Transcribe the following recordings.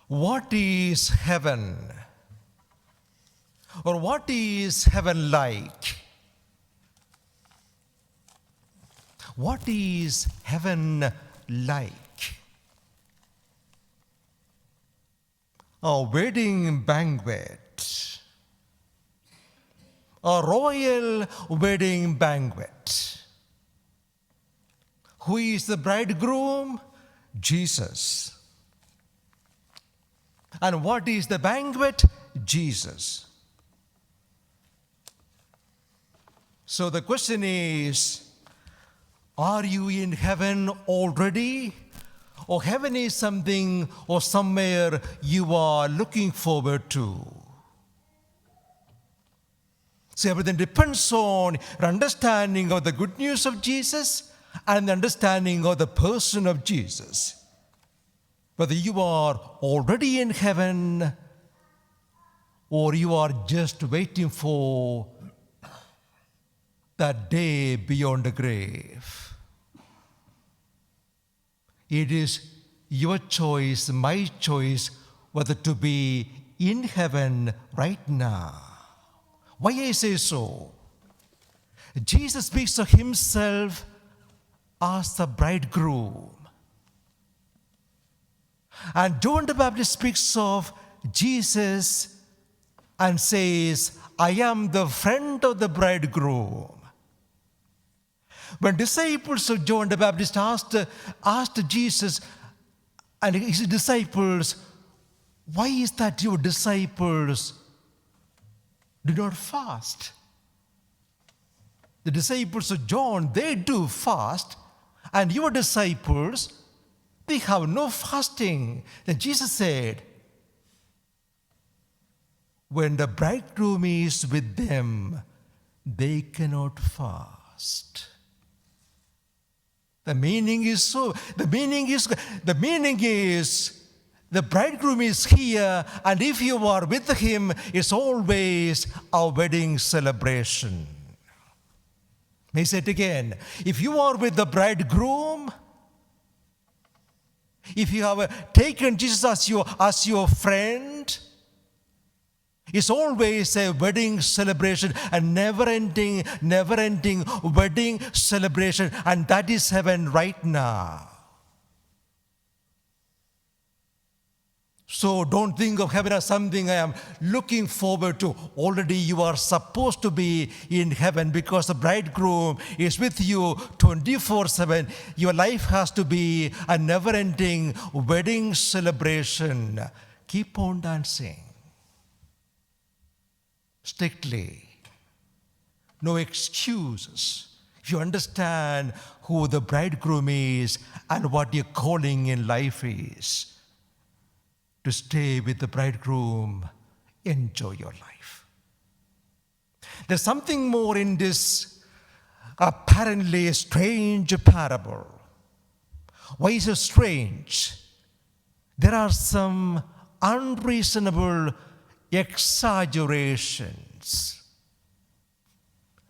What is heaven? Or what is heaven like? What is heaven like? A wedding banquet. A royal wedding banquet. Who is the bridegroom? Jesus. And what is the banquet? Jesus. So the question is, are you in heaven already? Or heaven is something or somewhere you are looking forward to? So everything depends on your understanding of the good news of Jesus and the understanding of the person of Jesus. Whether you are already in heaven or you are just waiting for that day beyond the grave. It is your choice, my choice, whether to be in heaven right now. Why I say so? Jesus speaks of himself as the bridegroom. And John the Baptist speaks of Jesus and says, I am the friend of the bridegroom. When disciples of John the Baptist asked Jesus and his disciples, why is that your disciples do not fast? The disciples of John, they do fast, and your disciples, they have no fasting. Then Jesus said, when the bridegroom is with them, they cannot fast. The meaning is the bridegroom is here, and if you are with him, it's always a wedding celebration. May I say it again? If you are with the bridegroom, if you have taken Jesus as your friend, it's always a wedding celebration, a never-ending wedding celebration, and that is heaven right now. So don't think of heaven as something I am looking forward to. Already you are supposed to be in heaven because the bridegroom is with you 24/7. Your life has to be a never-ending wedding celebration. Keep on dancing. Strictly. No excuses. If you understand who the bridegroom is and what your calling in life is, to stay with the bridegroom, enjoy your life. There's something more in this apparently strange parable. Why is it strange? There are some unreasonable exaggerations.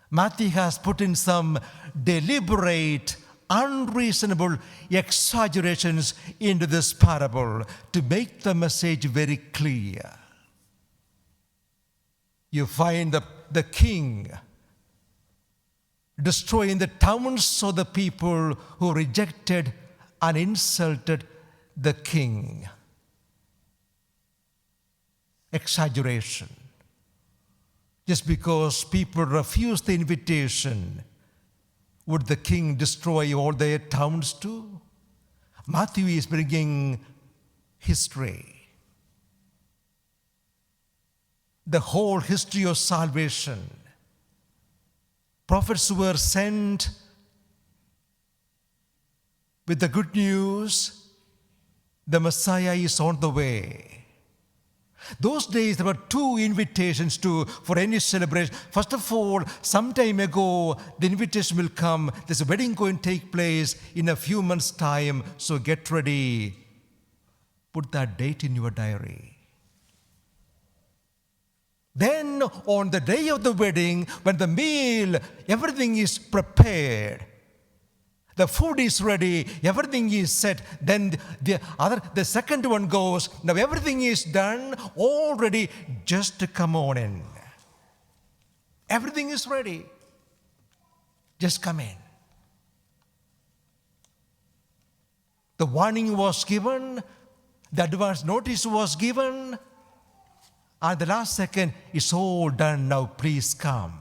Matthew has put in some deliberate, unreasonable exaggerations into this parable to make the message very clear. You find the king destroying the towns of the people who rejected and insulted the king. Exaggeration. Just because people refuse the invitation, would the king destroy all their towns too? Matthew is bringing history. The whole history of salvation. Prophets were sent with the good news, the Messiah is on the way. Those days there were two invitations for any celebration. First of all, some time ago, the invitation will come. There's a wedding going to take place in a few months' time, so get ready. Put that date in your diary. Then on the day of the wedding, when the meal, everything is prepared, The food is ready, everything is set. Then the second one goes, now everything is done, all ready, just to come on in. Everything is ready. Just come in. The warning was given, the advance notice was given, and the last second, it's all done now, please come.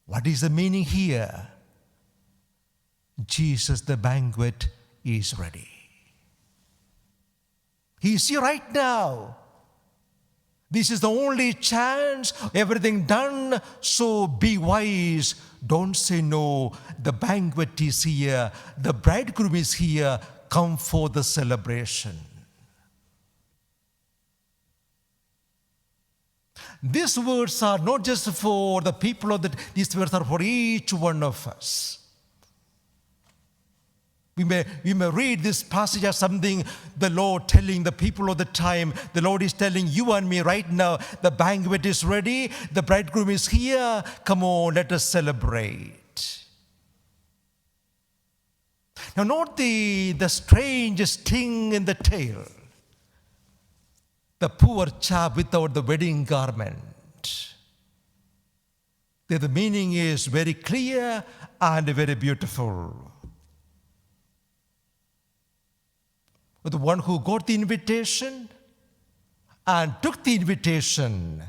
What is the meaning here? Jesus, the banquet, is ready. He is here right now. This is the only chance, everything done, so be wise. Don't say no. The banquet is here. The bridegroom is here. Come for the celebration. These words are not just for the people of these words are for each one of us. We may read this passage as something the Lord telling the people of the time. The Lord is telling you and me right now, the banquet is ready, the bridegroom is here, come on, let us celebrate. Now note the strangest thing in the tale. The poor chap without the wedding garment. The meaning is very clear and very beautiful. The one who got the invitation and took the invitation,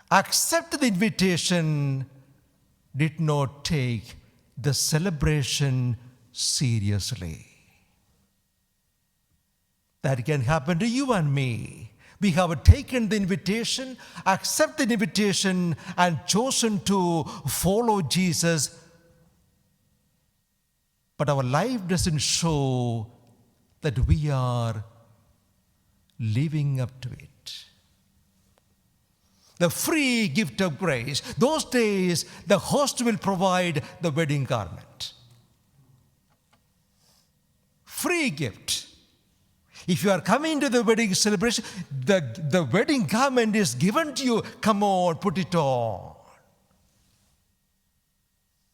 accepted the invitation, did not take the celebration seriously. That can happen to you and me. We have taken the invitation, accepted the invitation, and chosen to follow Jesus, but our life doesn't show that we are living up to it. The free gift of grace. Those days, the host will provide the wedding garment. Free gift. If you are coming to the wedding celebration, the wedding garment is given to you. Come on, put it on.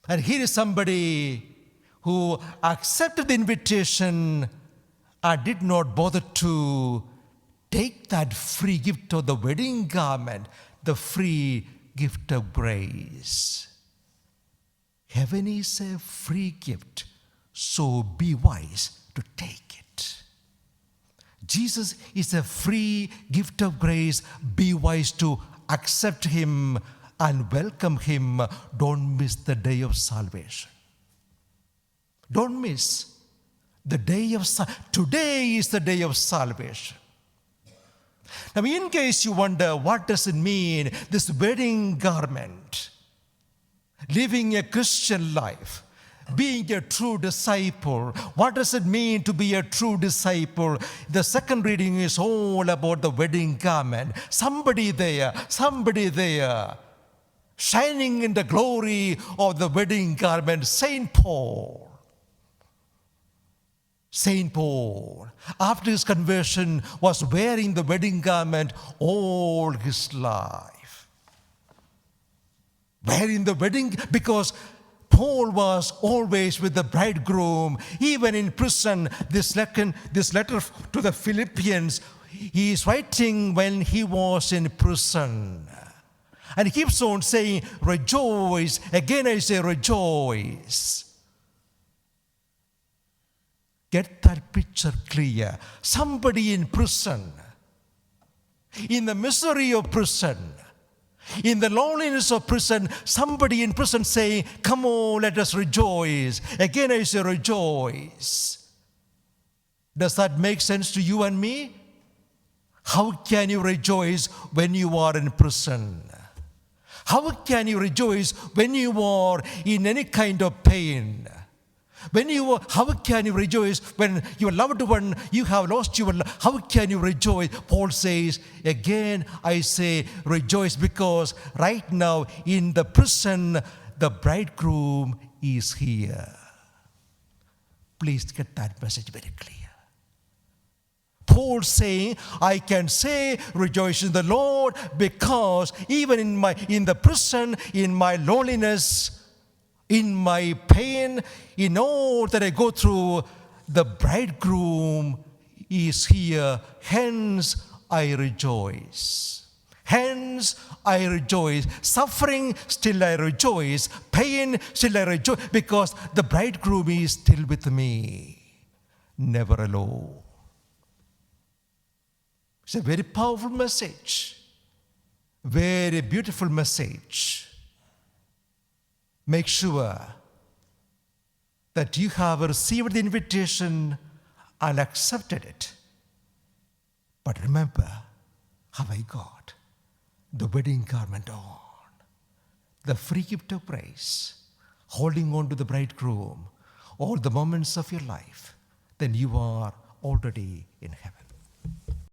And here is somebody who accepted the invitation and did not bother to take that free gift of the wedding garment, the free gift of grace. Heaven is a free gift, so be wise to take it. Jesus is a free gift of grace. Be wise to accept Him and welcome Him. Don't miss the day of salvation. Don't miss the day of today is the day of salvation. Now, in case you wonder, what does it mean, this wedding garment? Living a Christian life, being a true disciple. What does it mean to be a true disciple? The second reading is all about the wedding garment. Somebody there, shining in the glory of the wedding garment, Saint Paul. Saint Paul, after his conversion, was wearing the wedding garment all his life. Wearing the wedding, because Paul was always with the bridegroom, even in prison. This letter to the Philippians, he is writing when he was in prison. And he keeps on saying, rejoice. Again I say, rejoice. Get that picture clear. Somebody in prison, in the misery of prison, in the loneliness of prison, somebody in prison saying, come on, let us rejoice. Again I say rejoice. Does that make sense to you and me? How can you rejoice when you are in prison? How can you rejoice when you are in any kind of pain? How can you rejoice when your loved one, you have lost your love? How can you rejoice? Paul says, again I say rejoice, because right now in the prison, the bridegroom is here. Please get that message very clear. Paul saying, I can say rejoice in the Lord, because even in the prison, in my loneliness, in my pain, in all that I go through, the bridegroom is here. Hence, I rejoice. Hence, I rejoice. Suffering, still I rejoice. Pain, still I rejoice. Because the bridegroom is still with me. Never alone. It's a very powerful message. Very beautiful message. Make sure that you have received the invitation and accepted it. But remember, have I got the wedding garment on? The free gift of praise, holding on to the bridegroom all the moments of your life, then you are already in heaven.